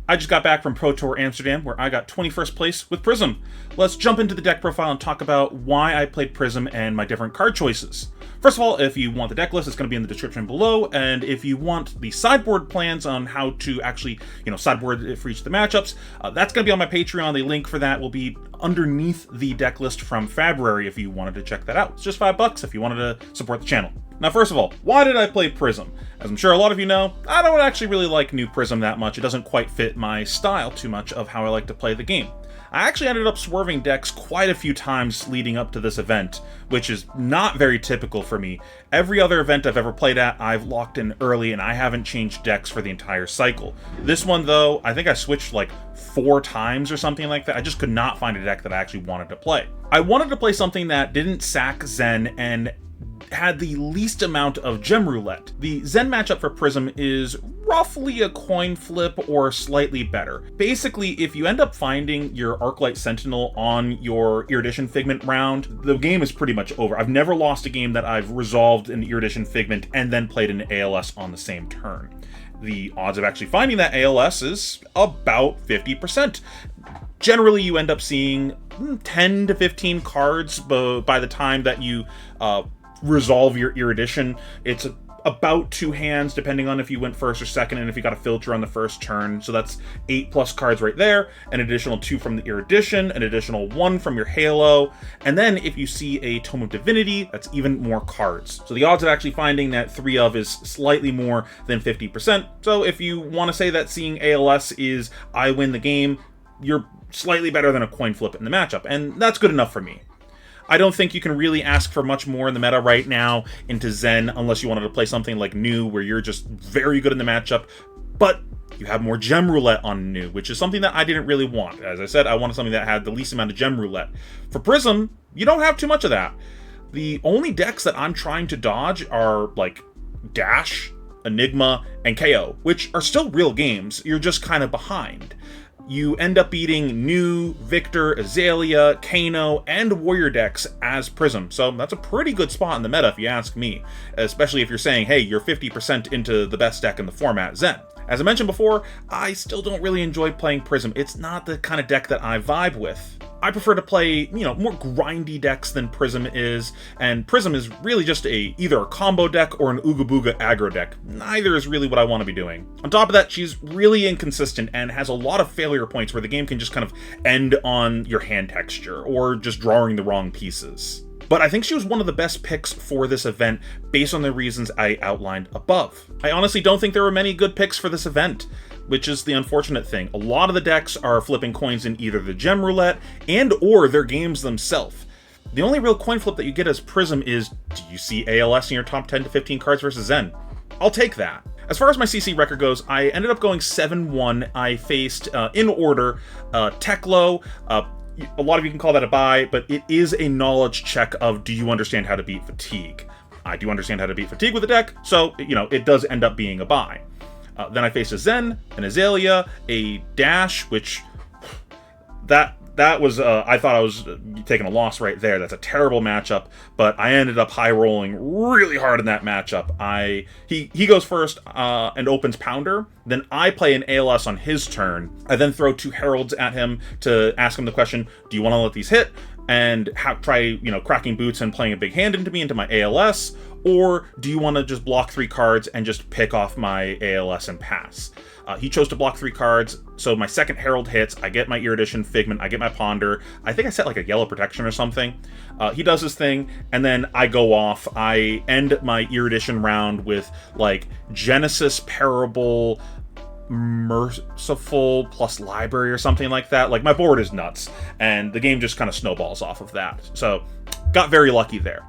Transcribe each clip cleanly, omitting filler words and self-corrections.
I just got back from Pro Tour Amsterdam, where I got 21st place with Prism. Let's jump into the deck profile and talk about why I played Prism and my different card choices. First of all, if you want the deck list, it's going to be in the description below, and if you want the sideboard plans on how to actually, sideboard for each of the matchups, that's going to be on my Patreon. The link for that will be underneath the deck list from February if you wanted to check that out. It's just $5 if you wanted to support the channel. Now, first of all, why did I play Prism? As I'm sure a lot of you know, I don't actually really like new Prism that much. It doesn't quite fit my style too much of how I like to play the game. I actually ended up swerving decks quite a few times leading up to this event, which is not very typical for me. Every other event I've ever played at, I've locked in early and I haven't changed decks for the entire cycle. This one, though, I think I switched like 4 times or something like that. I just could not find a deck that I actually wanted to play. I wanted to play something that didn't sack Zen and had the least amount of gem roulette. The Zen matchup for Prism is roughly a coin flip or slightly better. Basically, if you end up finding your Arclight Sentinel on your Erudition Figment round, the game is pretty much over. I've never lost a game that I've resolved an Erudition Figment and then played an ALS on the same turn. The odds of actually finding that ALS is about 50%. Generally, you end up seeing 10 to 15 cards by the time that you resolve your Erudition. It's about 2 hands depending on if you went first or second and if you got a filter on the first turn. So that's 8+ cards right there, an additional 2 from the Erudition, an additional 1 from your Halo, and then if you see a Tome of Divinity, that's even more cards. So the odds of actually finding that 3 of is slightly more than 50%. So if you want to say that seeing ALS is I win the game, you're slightly better than a coin flip in the matchup, and that's good enough for me. I don't think you can really ask for much more in the meta right now into Zen unless you wanted to play something like New, where you're just very good in the matchup, but you have more gem roulette on New, which is something that I didn't really want. As I said, I wanted something that had the least amount of gem roulette. For Prism, you don't have too much of that. The only decks that I'm trying to dodge are like Dash, Enigma, and KO, which are still real games. You're just kind of behind. You end up beating New, Victor, Azalea, Pheano, and Warrior decks as Prism. So that's a pretty good spot in the meta if you ask me, especially if you're saying, hey, you're 50% into the best deck in the format, Zen. As I mentioned before, I still don't really enjoy playing Prism. It's not the kind of deck that I vibe with. I prefer to play, more grindy decks than Prism is, and Prism is really just either a combo deck or an Ooga Booga aggro deck. Neither is really what I want to be doing. On top of that, she's really inconsistent and has a lot of failure points where the game can just kind of end on your hand texture or just drawing the wrong pieces. But I think she was one of the best picks for this event based on the reasons I outlined above. I honestly don't think there were many good picks for this event, which is the unfortunate thing. A lot of the decks are flipping coins in either the gem roulette and or their games themselves. The only real coin flip that you get as Prism is, do you see ALS in your top 10 to 15 cards versus Zen? I'll take that. As far as my CC record goes, I ended up going 7-1. I faced, in order, Teklo. A lot of you can call that a buy, but it is a knowledge check of, do you understand how to beat Fatigue? I do understand how to beat Fatigue with the deck, so, it does end up being a buy. Then I faced a Zen, an Azalea, a Dash, which, that was, I thought I was taking a loss right there. That's a terrible matchup, but I ended up high rolling really hard in that matchup. He goes first and opens Pounder, then I play an ALS on his turn. I then throw 2 Heralds at him to ask him the question, do you want to let these hit? And try, cracking boots and playing a big hand into my ALS, or do you want to just block 3 cards and just pick off my ALS and pass? He chose to block 3 cards, so my second Herald hits, I get my Erudition Figment, I get my Ponder, I think I set like a yellow protection or something. He does his thing, and then I go off. I end my Erudition round with like Genesis, Parable, Merciful plus Library or something like that. Like, my board is nuts, and the game just kind of snowballs off of that. So, got very lucky there.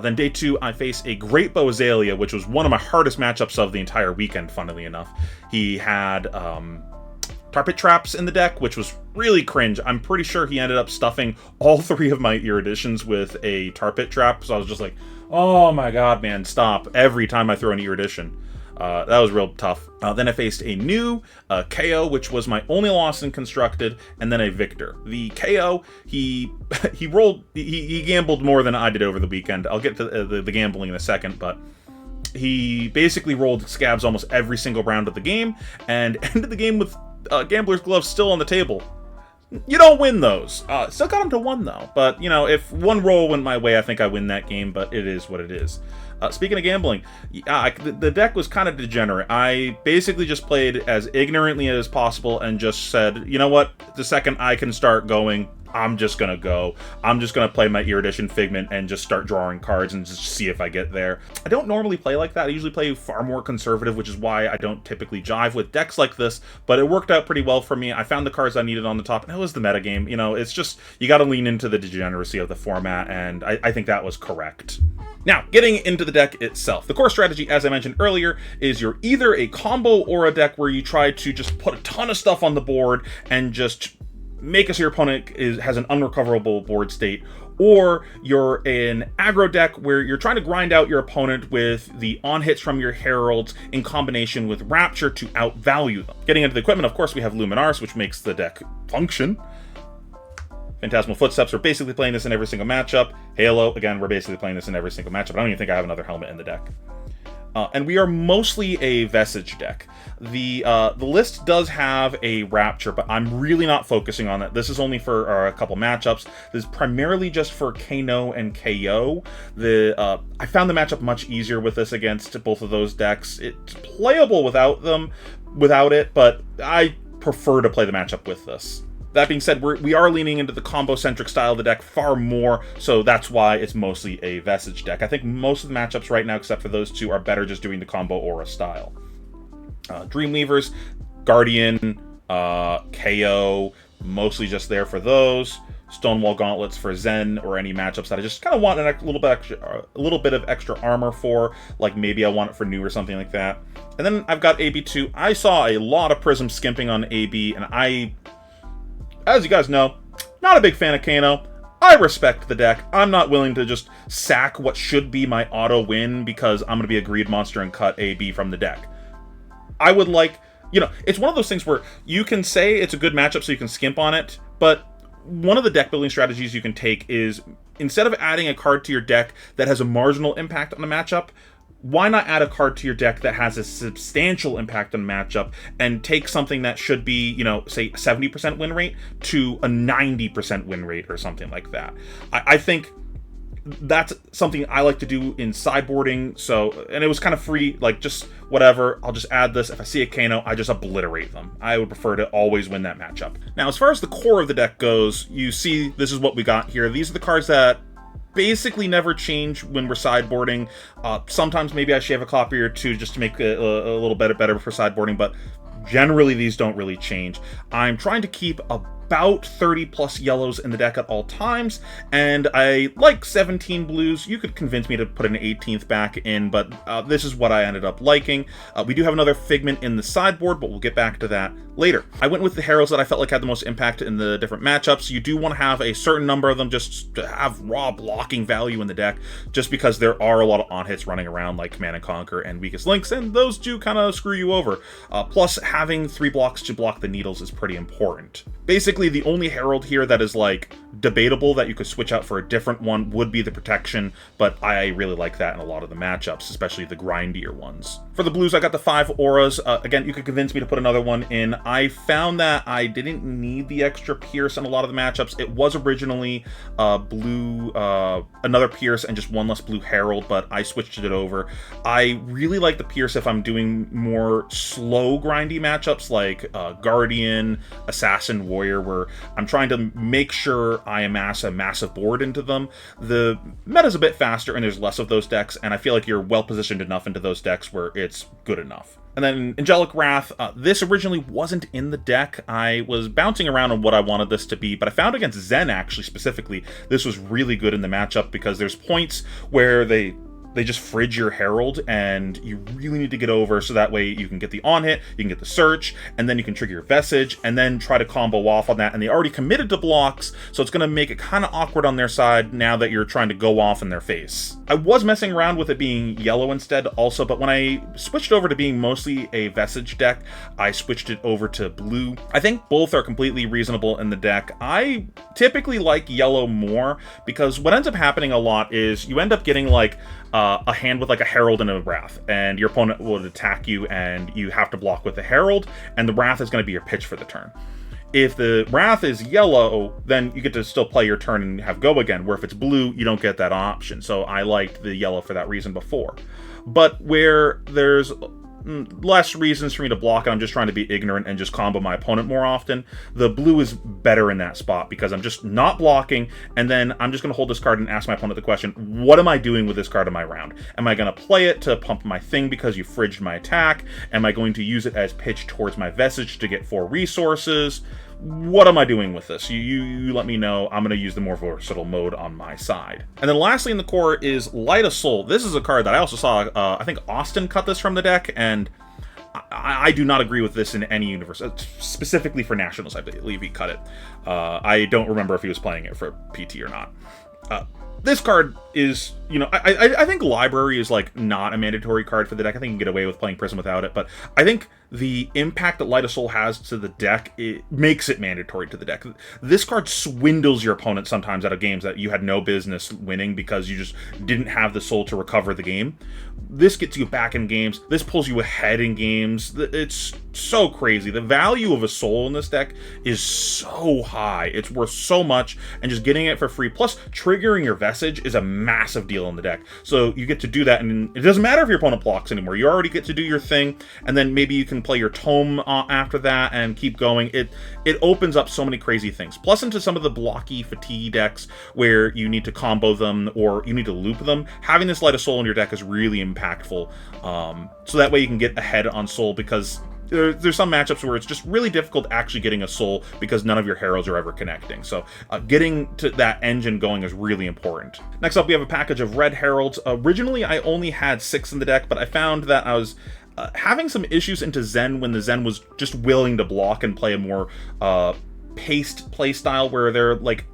Then day 2, I face a Great Bow Azalea, which was one of my hardest matchups of the entire weekend, funnily enough. He had Tar Pit Traps in the deck, which was really cringe. I'm pretty sure he ended up stuffing all 3 of my Eruditions with a Tar Pit Trap, so I was just like, oh my god, man, stop, every time I throw an Erudition. That was real tough. Then I faced a new KO, which was my only loss in Constructed, and then a Victor. The KO, he gambled more than I did over the weekend. I'll get to the gambling in a second, but he basically rolled scabs almost every single round of the game, and ended the game with Gambler's Glove's still on the table. You don't win those. Still got him to 1, though. But, you know, if one roll went my way, I think I win that game, but it is what it is. Speaking of gambling, the deck was kind of degenerate. I basically just played as ignorantly as possible and just said, you know what, the second I can start going, I'm just gonna go. I'm just gonna play my Erudition Figment and just start drawing cards and just see if I get there. I don't normally play like that. I usually play far more conservative, which is why I don't typically jive with decks like this, but it worked out pretty well for me. I found the cards I needed on the top, and it was the metagame. You know, it's just, you gotta lean into the degeneracy of the format, and I think that was correct. Now, getting into the deck itself. The core strategy, as I mentioned earlier, is you're either a combo or a deck where you try to just put a ton of stuff on the board and just make it so your opponent has an unrecoverable board state, or you're an aggro deck where you're trying to grind out your opponent with the on-hits from your Heralds in combination with Rapture to outvalue them. Getting into the equipment, of course, we have Luminaris, which makes the deck function. Phantasmal Footsteps, we're basically playing this in every single matchup. Halo, again, we're basically playing this in every single matchup. I don't even think I have another helmet in the deck. And we are mostly a Vestige deck. The list does have a Rapture, but I'm really not focusing on that. This is only for a couple matchups. This is primarily just for Pheano and KO. I found the matchup much easier with this against both of those decks. It's playable without it, but I prefer to play the matchup with this. That being said, we are leaning into the combo-centric style of the deck far more, so that's why it's mostly a Vestige deck. I think most of the matchups right now, except for those two, are better just doing the combo aura style. Dreamweavers, Guardian, KO, mostly just there for those. Stonewall Gauntlets for Zen or any matchups that I just kind of want a little bit of extra armor for, like maybe I want it for New or something like that. And then I've got AB2. I saw a lot of Prism skimping on AB, and as you guys know, not a big fan of Pheano. I respect the deck. I'm not willing to just sack what should be my auto win because I'm going to be a greed monster and cut AB from the deck. I would like, you know, it's one of those things where you can say it's a good matchup so you can skimp on it, but one of the deck building strategies you can take is, instead of adding a card to your deck that has a marginal impact on the matchup, why not add a card to your deck that has a substantial impact on the matchup and take something that should be, you know, say 70% win rate to a 90% win rate or something like that. I think that's something I like to do in sideboarding. So, and it was kind of free, like just whatever, I'll just add this. If I see a Pheano, I just obliterate them. I would prefer to always win that matchup. Now, as far as the core of the deck goes, you see this is what we got here. These are the cards that basically never change when we're sideboarding. Sometimes maybe I shave a copy or two just to make it a little better for sideboarding, but generally these don't really change. I'm trying to keep about 30 plus yellows in the deck at all times, and I like 17 blues. You could convince me to put an 18th back in, but this is what I ended up liking. We do have another Figment in the sideboard, but we'll get back to that later. I went with the Heralds that I felt like had the most impact in the different matchups. You do want to have a certain number of them just to have raw blocking value in the deck, just because there are a lot of on-hits running around like Command and Conquer and Weakest Links, and those do kind of screw you over. Plus, having 3 blocks to block the needles is pretty important. Basically, the only Herald here that is, like, debatable that you could switch out for a different one would be the Protection, but I really like that in a lot of the matchups, especially the grindier ones. For the blues, I got the 5 auras. Again, you could convince me to put another one in. I found that I didn't need the extra Pierce in a lot of the matchups. It was originally blue, another Pierce and just one less blue Herald, but I switched it over. I really like the Pierce if I'm doing more slow grindy matchups like Guardian, Assassin, Warrior, where I'm trying to make sure I amass a massive board into them. The meta's a bit faster and there's less of those decks, and I feel like you're well positioned enough into those decks where it's good enough. And then Angelic Wrath, this originally wasn't in the deck. I was bouncing around on what I wanted this to be, but I found against Zen, actually, specifically, this was really good in the matchup because there's points where they just fridge your Herald, and you really need to get over so that way you can get the on-hit, you can get the search, and then you can trigger your Vestige, and then try to combo off on that, and they already committed to blocks, so it's going to make it kind of awkward on their side now that you're trying to go off in their face. I was messing around with it being yellow instead also, but when I switched over to being mostly a Vestige deck, I switched it over to blue. I think both are completely reasonable in the deck. I typically like yellow more, because what ends up happening a lot is you end up getting like a hand with like a Herald and a Wrath, and your opponent will attack you, and you have to block with the Herald, and the Wrath is going to be your pitch for the turn. If the Wrath is yellow, then you get to still play your turn and have go again, where if it's blue, you don't get that option. So I liked the yellow for that reason before. But where there's less reasons for me to block and I'm just trying to be ignorant and just combo my opponent more often, the blue is better in that spot because I'm just not blocking, and then I'm just going to hold this card and ask my opponent the question, what am I doing with this card in my round? Am I going to play it to pump my thing because you fridged my attack? Am I going to use it as pitch towards my Vestige to get 4 resources? What am I doing with this? You let me know. I'm going to use the more versatile mode on my side. And then lastly in the core is Light of Soul. This is a card that I also saw, I think Austin cut this from the deck, and I do not agree with this in any universe. Specifically for Nationals, I believe he cut it. I don't remember if he was playing it for PT or not. This card is, you know, I think Library is like not a mandatory card for the deck. I think you can get away with playing Prism without it, but I think the impact that Light of Soul has to the deck, it makes it mandatory to the deck. This card swindles your opponent sometimes out of games that you had no business winning because you just didn't have the soul to recover the game. This gets you back in games. This pulls you ahead in games. It's so crazy. The value of a soul in this deck is so high. It's worth so much, and just getting it for free, plus triggering your Vestige, is a massive deal in the deck. So you get to do that, and it doesn't matter if your opponent blocks anymore. You already get to do your thing, and then maybe you can play your Tome after that and keep going. It opens up so many crazy things. Plus into some of the blocky fatigue decks where you need to combo them or you need to loop them, having this Light of Soul in your deck is really impactful. So that way you can get ahead on Soul, because there's some matchups where it's just really difficult actually getting a soul because none of your heralds are ever connecting. So getting to that engine going is really important. Next up, we have a package of red heralds. Originally, I only had 6 in the deck, but I found that I was having some issues into Zen when the Zen was just willing to block and play a more paced play style where they're like,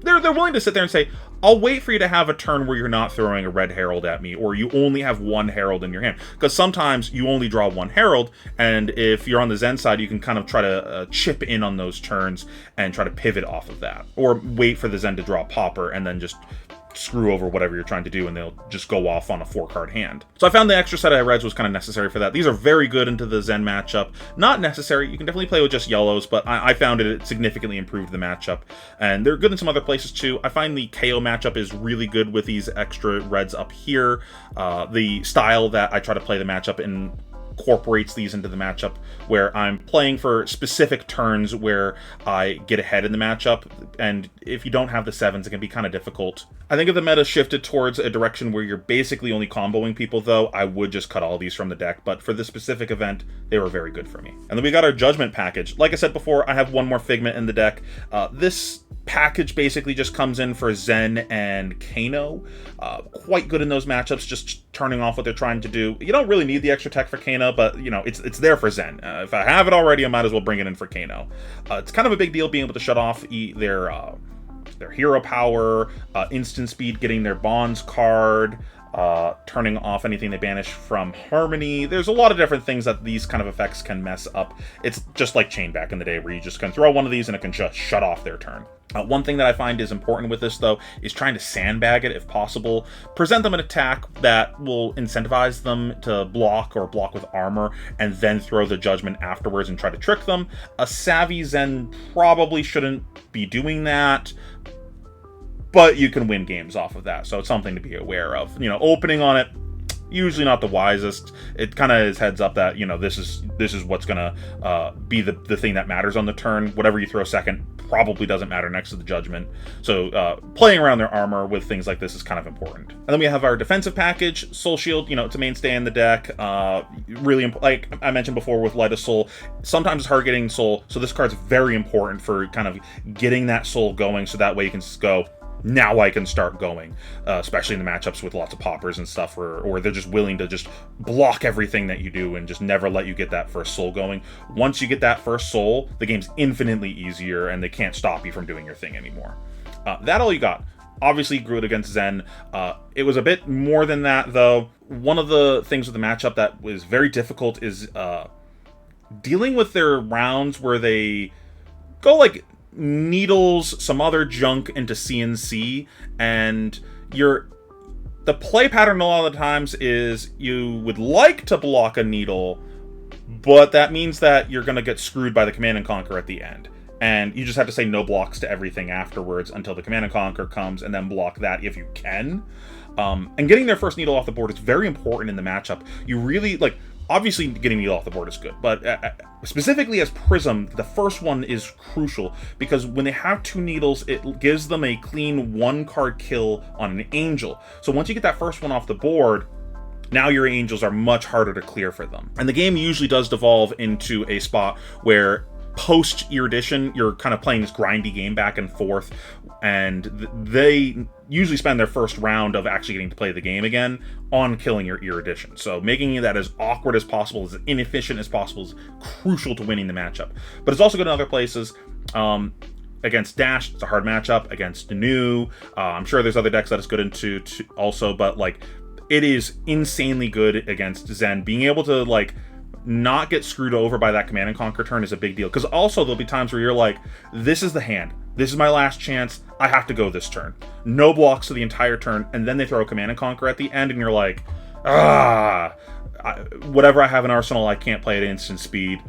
they're willing to sit there and say, I'll wait for you to have a turn where you're not throwing a red herald at me, or you only have 1 herald in your hand. Because sometimes you only draw 1 herald, and if you're on the Zen side, you can kind of try to chip in on those turns and try to pivot off of that. Or wait for the Zen to draw a popper and then just screw over whatever you're trying to do, and they'll just go off on a 4-card hand. So I found the extra set of reds was kind of necessary for that. These are very good into the Zen matchup. Not necessary, you can definitely play with just yellows, but I found it significantly improved the matchup, and they're good in some other places too. I find the KO matchup is really good with these extra reds up here. The style that I try to play the matchup in incorporates these into the matchup where I'm playing for specific turns where I get ahead in the matchup, and if you don't have the 7s, it can be kind of difficult. I think if the meta shifted towards a direction where you're basically only comboing people, though, I would just cut all these from the deck, but for this specific event, they were very good for me. And then we got our Judgment package. Like I said before, I have 1 more Figment in the deck. This package basically just comes in for Zen and Pheano. Quite good in those matchups, just turning off what they're trying to do. You don't really need the extra tech for Pheano, but you know, it's there for Zen. If I have it already, I might as well bring it in for Pheano. It's kind of a big deal being able to shut off their hero power, instant speed, getting their bonds card, turning off anything they banish from Harmony. There's a lot of different things that these kind of effects can mess up. It's just like Chain back in the day, where you just can throw one of these and it can just shut off their turn. One thing that I find is important with this, though, is trying to sandbag it if possible. Present them an attack that will incentivize them to block or block with armor, and then throw the Judgment afterwards and try to trick them. A Savvy Zen probably shouldn't be doing that, but you can win games off of that, so it's something to be aware of. You know, opening on it, usually not the wisest. It kind of is heads up that, you know, this is what's gonna be the thing that matters on the turn. Whatever you throw second probably doesn't matter next to the Judgment. So playing around their armor with things like this is kind of important. And then we have our defensive package, Soul Shield. You know, it's a mainstay in the deck. Really, like I mentioned before with Light of Soul, sometimes it's hard getting Soul, so this card's very important for kind of getting that Soul going, so that way you can just go, now I can start going, especially in the matchups with lots of poppers and stuff, or they're just willing to just block everything that you do and just never let you get that first soul going. Once you get that first soul, the game's infinitely easier and they can't stop you from doing your thing anymore. That all you got. Obviously grew it against Zen. It was a bit more than that, though. One of the things with the matchup that was very difficult is dealing with their rounds where they go like Needles, some other junk into CNC, and The play pattern a lot of the times is you would like to block a needle, but that means that you're going to get screwed by the Command and Conquer at the end. And you just have to say no blocks to everything afterwards until the Command and Conquer comes, and then block that if you can. And getting their first needle off the board is very important in the matchup. You really, like, obviously getting needle off the board is good, but specifically as Prism, the first one is crucial, because when they have 2 needles, it gives them a clean 1-card kill on an angel. So once you get that first one off the board, now your angels are much harder to clear for them. And the game usually does devolve into a spot where post Erudition, you're kind of playing this grindy game back and forth, and they usually spend their first round of actually getting to play the game again on killing your Erudition. So making that as awkward as possible, as inefficient as possible, is crucial to winning the matchup. But it's also good in other places. Against Dash, it's a hard matchup. Against Nu, I'm sure there's other decks that it's good into also, but like, it is insanely good against Zen. Being able to, like, not get screwed over by that Command and Conquer turn is a big deal. Because also there'll be times where you're like, this is the hand. This is my last chance. I have to go this turn. No blocks for the entire turn. And then they throw a Command and Conquer at the end, and you're like, whatever I have in Arsenal, I can't play at instant speed.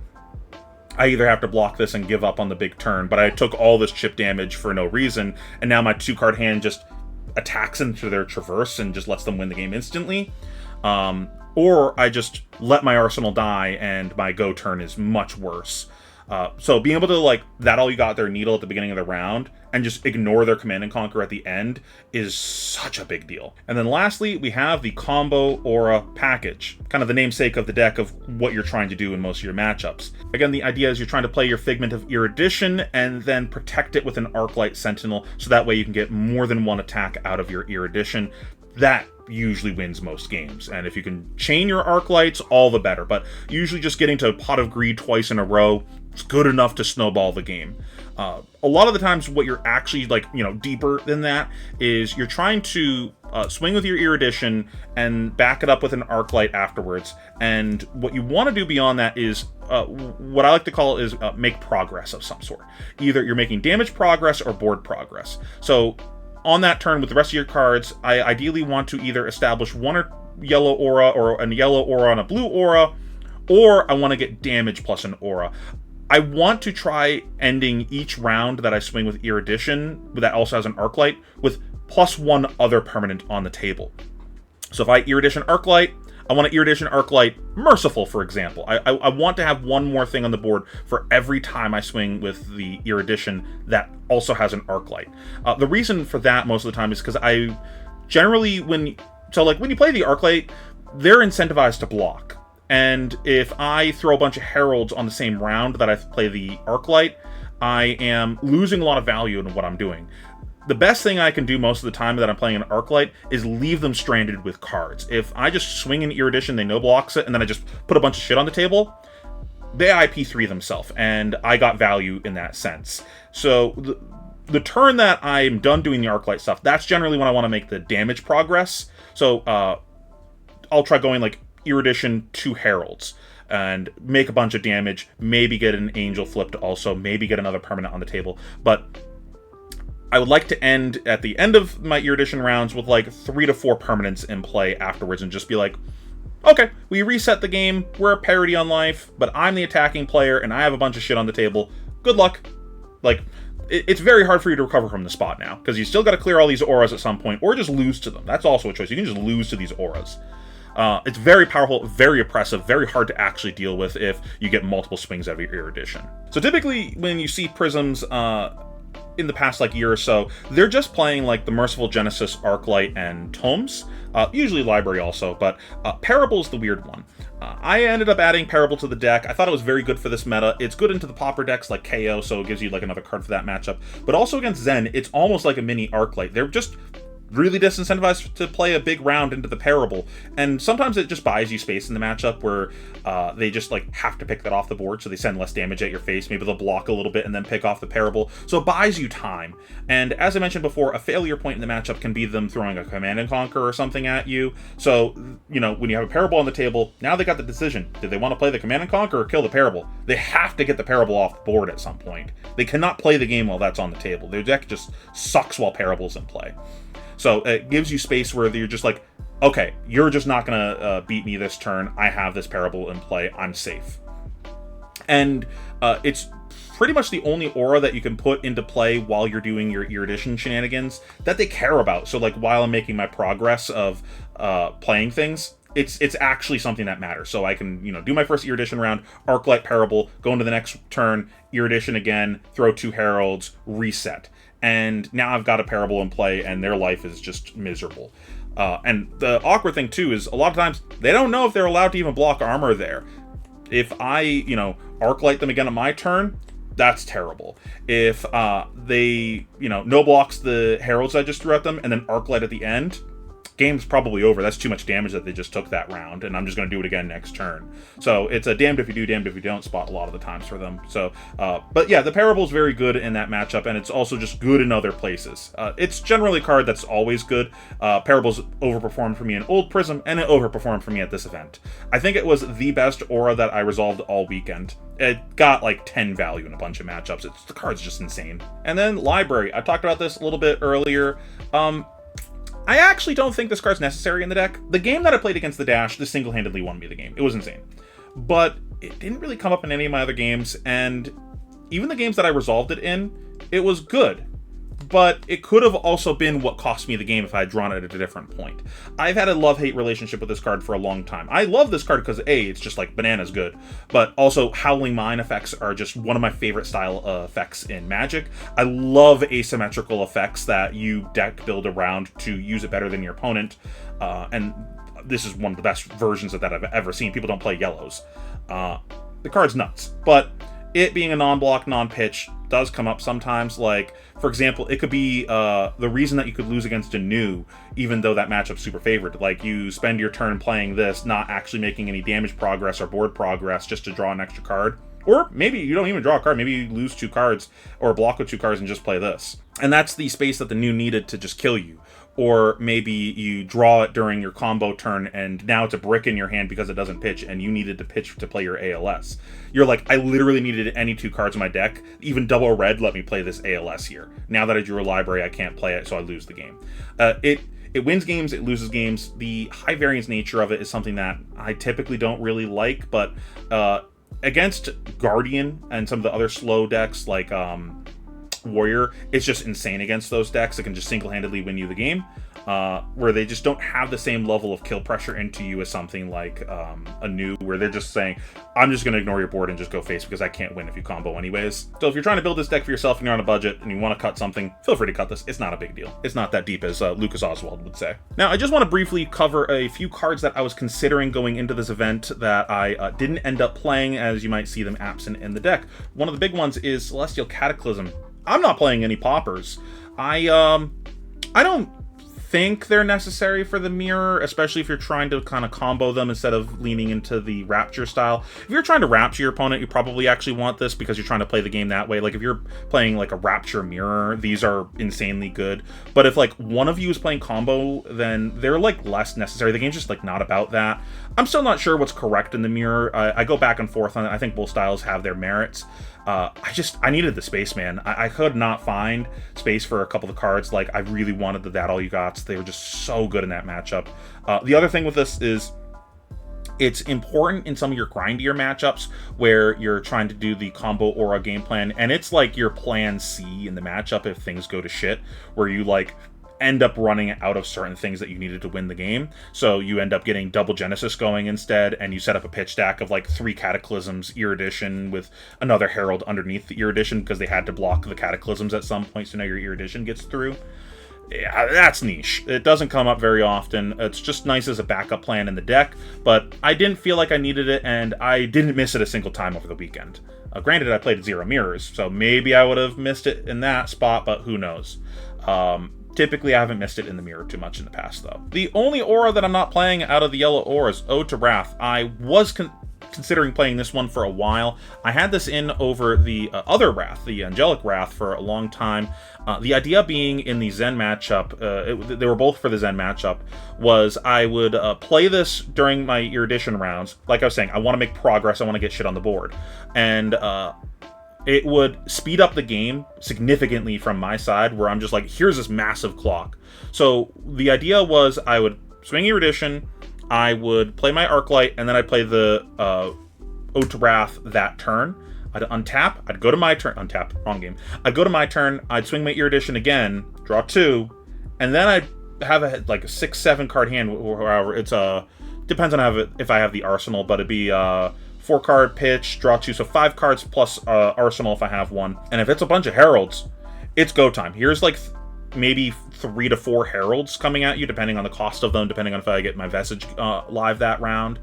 I either have to block this and give up on the big turn, but I took all this chip damage for no reason, and now my 2-card hand just attacks into their traverse and just lets them win the game instantly. Or I just let my Arsenal die and my go turn is much worse. So being able to, like, that all you got their needle at the beginning of the round and just ignore their Command and Conquer at the end is such a big deal. And then lastly, we have the Combo Aura package, kind of the namesake of the deck of what you're trying to do in most of your matchups. Again, the idea is you're trying to play your Figment of Erudition and then protect it with an Arclight Sentinel, so that way you can get more than one attack out of your Erudition. That usually wins most games, and if you can chain your Arclights, all the better, but usually just getting to Pot of Greed twice in a row is good enough to snowball the game. A lot of the times what you're actually, like, you know, deeper than that is you're trying to swing with your Erudition and back it up with an Arclight afterwards, and what you want to do beyond that is what I like to call is make progress of some sort. Either you're making damage progress or board progress. So on that turn, with the rest of your cards, I ideally want to either establish one yellow aura or a yellow aura on a blue aura, or I want to get damage plus an aura. I want to try ending each round that I swing with Erudition, that also has an Arclight, with plus 1 other permanent on the table. So if I Erudition Arclight, I want to Erudition Arclight Merciful, for example. I want to have one more thing on the board for every time I swing with the Erudition that also has an Arclight. The reason for that most of the time is because I generally, when you play the Arclight, they're incentivized to block. And if I throw a bunch of Heralds on the same round that I play the Arclight, I am losing a lot of value in what I'm doing. The best thing I can do most of the time that I'm playing an Arclight is leave them stranded with cards. If I just swing an Erudition, they no blocks it, and then I just put a bunch of shit on the table, they IP3 themselves, and I got value in that sense. So the turn that I'm done doing the Arclight stuff, that's generally when I want to make the damage progress. So I'll try going like Erudition 2 Heralds and make a bunch of damage, maybe get an Angel flipped also, maybe get another permanent on the table, but I would like to end at the end of my Erudition rounds with like 3 to 4 permanents in play afterwards and just be like, okay, we reset the game, we're a parity on life, but I'm the attacking player and I have a bunch of shit on the table. Good luck. Like, it's very hard for you to recover from the spot now, because you still got to clear all these auras at some point, or just lose to them. That's also a choice. You can just lose to these auras. It's very powerful, very oppressive, very hard to actually deal with if you get multiple swings out of your Erudition. So typically, when you see Prisms in the past like year or so, they're just playing like the Merciful Genesis, Arclight, and Tomes. Usually Library also, but Parable's the weird one. I ended up adding Parable to the deck. I thought it was very good for this meta. It's good into the Pauper decks like KO, so it gives you like another card for that matchup. But also against Zen, it's almost like a mini Arclight. They're just really disincentivized to play a big round into the Parable, and sometimes it just buys you space in the matchup where they just like have to pick that off the board, so they send less damage at your face. Maybe they'll block a little bit and then pick off the Parable, so it buys you time. And as I mentioned before, a failure point in the matchup can be them throwing a Command and Conquer or something at you. So, you know, when you have a Parable on the table, now they got the decision. Do they want to play the Command and Conquer or kill the Parable? They have to get the Parable off the board at some point. They cannot play the game while that's on the table. Their deck just sucks while Parable's in play. So it gives you space where you're just like, okay, you're just not going to beat me this turn. I have this Parable in play. I'm safe. And it's pretty much the only aura that you can put into play while you're doing your Erudition shenanigans that they care about. So, like, while I'm making my progress of playing things, it's actually something that matters. So I can, do my first Erudition round, Arclight Parable, go into the next turn, Erudition again, throw 2 Heralds, reset. And now I've got a Parable in play, and their life is just miserable. And the awkward thing, too, is a lot of times they don't know if they're allowed to even block armor there. If I, Arclight them again on my turn, that's terrible. If they, no blocks the Heralds I just threw at them, and then Arclight at the end, game's probably over. That's too much damage that they just took that round, and I'm just going to do it again next turn. So it's a damned if you do, damned if you don't spot a lot of the times for them. So, but yeah, the Parable's very good in that matchup, and it's also just good in other places. It's generally a card that's always good. Parable's overperformed for me in Old Prism, and it overperformed for me at this event. I think it was the best aura that I resolved all weekend. It got like 10 value in a bunch of matchups. The card's just insane. And then Library. I talked about this a little bit earlier. I actually don't think this card's necessary in the deck. The game that I played against the Dash, this single-handedly won me the game. It was insane. But it didn't really come up in any of my other games, and even the games that I resolved it in, it was good. But it could have also been what cost me the game if I had drawn it at a different point. I've had a love-hate relationship with this card for a long time. I love this card because, A, it's just like bananas good, but also Howling Mine effects are just one of my favorite style effects in Magic. I love asymmetrical effects that you deck build around to use it better than your opponent, and this is one of the best versions of that I've ever seen. People don't play yellows. The card's nuts, but it being a non-block, non-pitch does come up sometimes. Like, for example, it could be the reason that you could lose against a new, even though that matchup's super favored. Like, you spend your turn playing this, not actually making any damage progress or board progress just to draw an extra card. Or maybe you don't even draw a card. Maybe you lose 2 cards or block with 2 cards and just play this. And that's the space that the new needed to just kill you. Or maybe you draw it during your combo turn and now it's a brick in your hand because it doesn't pitch and you needed to pitch to play your ALS. You're like, I literally needed any 2 cards in my deck. Even double red let me play this ALS here. Now that I drew a library, I can't play it, so I lose the game. It wins games, it loses games. The high variance nature of it is something that I typically don't really like, but against Guardian and some of the other slow decks like Warrior, it's just insane against those decks. It can just single-handedly win you the game, where they just don't have the same level of kill pressure into you as something like a new, where they're just saying, I'm just going to ignore your board and just go face because I can't win if you combo anyways. So if you're trying to build this deck for yourself and you're on a budget and you want to cut something, feel free to cut this. It's not a big deal. It's not that deep, as Lucas Oswald would say. Now, I just want to briefly cover a few cards that I was considering going into this event that I didn't end up playing, as you might see them absent in the deck. One of the big ones is Celestial Cataclysm. I'm not playing any poppers. I don't think they're necessary for the mirror, especially if you're trying to kind of combo them instead of leaning into the Rapture style. If you're trying to Rapture your opponent, you probably actually want this because you're trying to play the game that way. Like, if you're playing like a Rapture mirror, these are insanely good. But if like one of you is playing combo, then they're like less necessary. The game's just like not about that. I'm still not sure what's correct in the mirror. I go back and forth on it. I think both styles have their merits. I needed the space, man. I could not find space for a couple of cards. Like, I really wanted the That All You Gots. They were just so good in that matchup. The other thing with this is it's important in some of your grindier matchups where you're trying to do the combo aura game plan, and it's like your plan C in the matchup if things go to shit, where you like end up running out of certain things that you needed to win the game. So you end up getting double Genesis going instead, and you set up a pitch stack of like 3 Cataclysms, Erudition, with another Herald underneath the Erudition because they had to block the Cataclysms at some point, so now your Erudition gets through. Yeah, that's niche. It doesn't come up very often. It's just nice as a backup plan in the deck, but I didn't feel like I needed it, and I didn't miss it a single time over the weekend. Granted, I played 0 mirrors, so maybe I would have missed it in that spot, but who knows. Typically, I haven't missed it in the mirror too much in the past, though. The only aura that I'm not playing out of the yellow aura is Ode to Wrath. I was considering playing this one for a while. I had this in over the other Wrath, the Angelic Wrath, for a long time. The idea being in the Zen matchup, they were both for the Zen matchup, was I would play this during my Erudition rounds. Like I was saying, I want to make progress, I want to get shit on the board. And it would speed up the game significantly from my side, where I'm just like, here's this massive clock. So the idea was I would swing Erudition, I would play my Arclight, and then I'd play the Ode to Wrath that turn. I'd untap, I'd go to my turn, untap, wrong game. I'd go to my turn, I'd swing my Erudition again, draw 2, and then I'd have a 6-7 card hand, or however, it's depends on if I have the Arsenal, but it'd be 4 card pitch, draw 2, so 5 cards plus Arsenal if I have one. And if it's a bunch of Heralds, it's go time. Here's maybe 3 to 4 Heralds coming at you, depending on the cost of them, depending on if I get my Vestige live that round.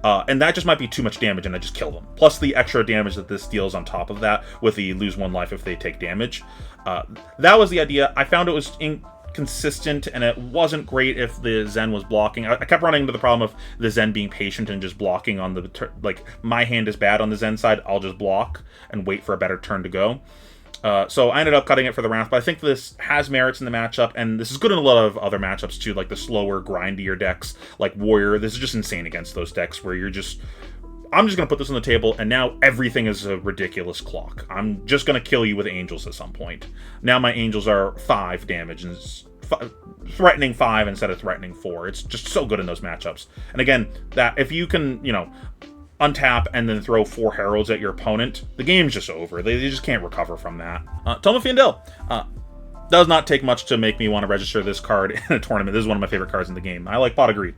And that just might be too much damage, and I just kill them. Plus the extra damage that this deals on top of that, with the lose 1 life if they take damage. That was the idea. I found it was inconsistent, and it wasn't great if the Zen was blocking. I kept running into the problem of the Zen being patient and just blocking on the my hand is bad on the Zen side. I'll just block and wait for a better turn to go. So I ended up cutting it for the Wrath, but I think this has merits in the matchup, and this is good in a lot of other matchups too, like the slower, grindier decks, like Warrior. This is just insane against those decks where I'm just going to put this on the table, and now everything is a ridiculous clock. I'm just going to kill you with Angels at some point. Now my Angels are 5 damage, and threatening 5 instead of threatening 4. It's just so good in those matchups. And again, that if you can, untap and then throw 4 Heralds at your opponent, the game's just over. They just can't recover from that. Tome of Fyendil. Does not take much to make me want to register this card in a tournament. This is one of my favorite cards in the game. I like Pot of Greed.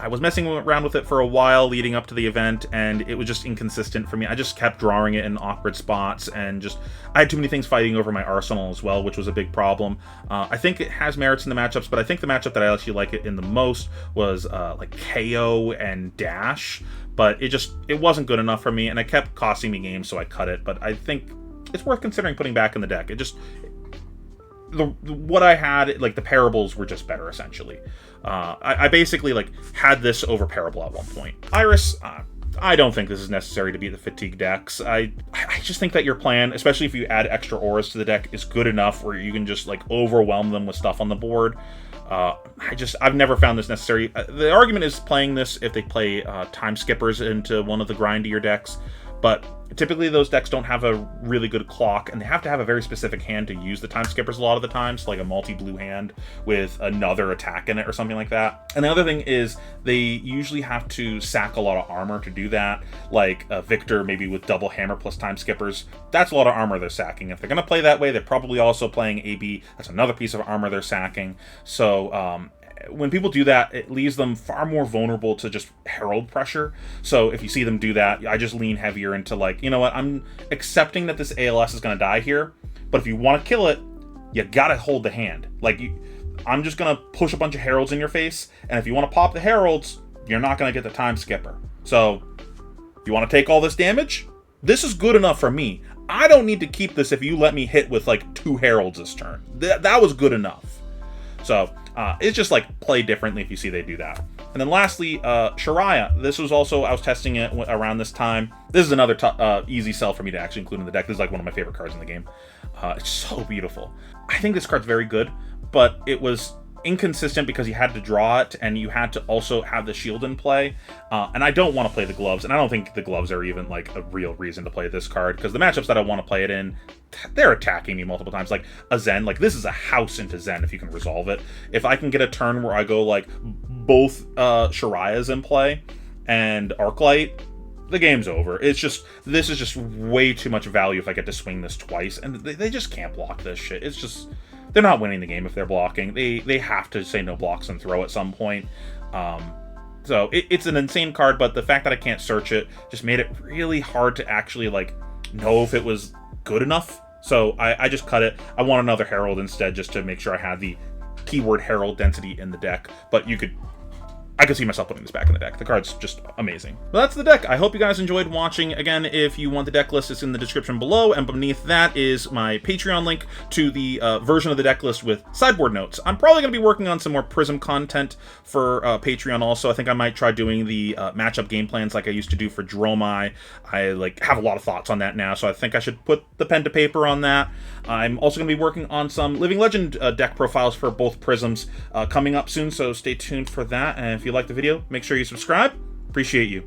I was messing around with it for a while leading up to the event, and it was just inconsistent for me. I just kept drawing it in awkward spots, and I had too many things fighting over my Arsenal as well, which was a big problem. I think it has merits in the matchups, but I think the matchup that I actually like it in the most was KO and Dash, but it wasn't good enough for me, and it kept costing me games, so I cut it. But I think it's worth considering putting back in the deck. What I had, the parables were just better, essentially. I basically had this over Parable at one point. Iris, I don't think this is necessary to beat the Fatigue decks. I just think that your plan, especially if you add extra auras to the deck, is good enough where you can just overwhelm them with stuff on the board. I've never found this necessary. The argument is playing this if they play Time Skippers into one of the grindier decks, but typically those decks don't have a really good clock, and they have to have a very specific hand to use the Time Skippers a lot of the times, like a multi-blue hand with another attack in it or something like that. And the other thing is they usually have to sack a lot of armor to do that, like Victor maybe with double hammer plus Time Skippers. That's a lot of armor they're sacking. If they're going to play that way, they're probably also playing AB. That's another piece of armor they're sacking. So when people do that, it leaves them far more vulnerable to just Herald pressure. So if you see them do that, I just lean heavier into you know what, I'm accepting that this ALS is going to die here, but if you want to kill it, you gotta hold the hand. I'm just going to push a bunch of Heralds in your face, and if you want to pop the Heralds, you're not going to get the Time Skipper. So you want to take all this damage? This is good enough for me. I don't need to keep this if you let me hit with 2 Heralds this turn. That was good enough. So it's just play differently if you see they do that. And then lastly, Shariah. This was also, I was testing it around this time. This is another easy sell for me to actually include in the deck. This is one of my favorite cards in the game. It's so beautiful. I think this card's very good, but it was inconsistent because you had to draw it and you had to also have the shield in play. And I don't want to play the gloves, and I don't think the gloves are even a real reason to play this card, because the matchups that I want to play it in, they're attacking me multiple times. Like a Zen, this is a house into Zen if you can resolve it. If I can get a turn where I go both Shariahs in play and Arclight, the game's over. This is just way too much value if I get to swing this twice, and they just can't block this shit. It's just, they're not winning the game if they're blocking. They have to say no blocks and throw at some point. So it's an insane card, but the fact that I can't search it just made it really hard to actually know if it was good enough. So I just cut it. I want another Herald instead, just to make sure I had the keyword Herald density in the deck. But I could see myself putting this back in the deck. The card's just amazing. Well, that's the deck. I hope you guys enjoyed watching. Again, if you want the deck list, it's in the description below, and beneath that is my Patreon link to the version of the deck list with sideboard notes. I'm probably going to be working on some more Prism content for Patreon also. I think I might try doing the matchup game plans like I used to do for Dromai. I have a lot of thoughts on that now, so I think I should put the pen to paper on that. I'm also going to be working on some Living Legend deck profiles for both Prisms coming up soon, so stay tuned for that. And if you like the video, make sure you subscribe. Appreciate you.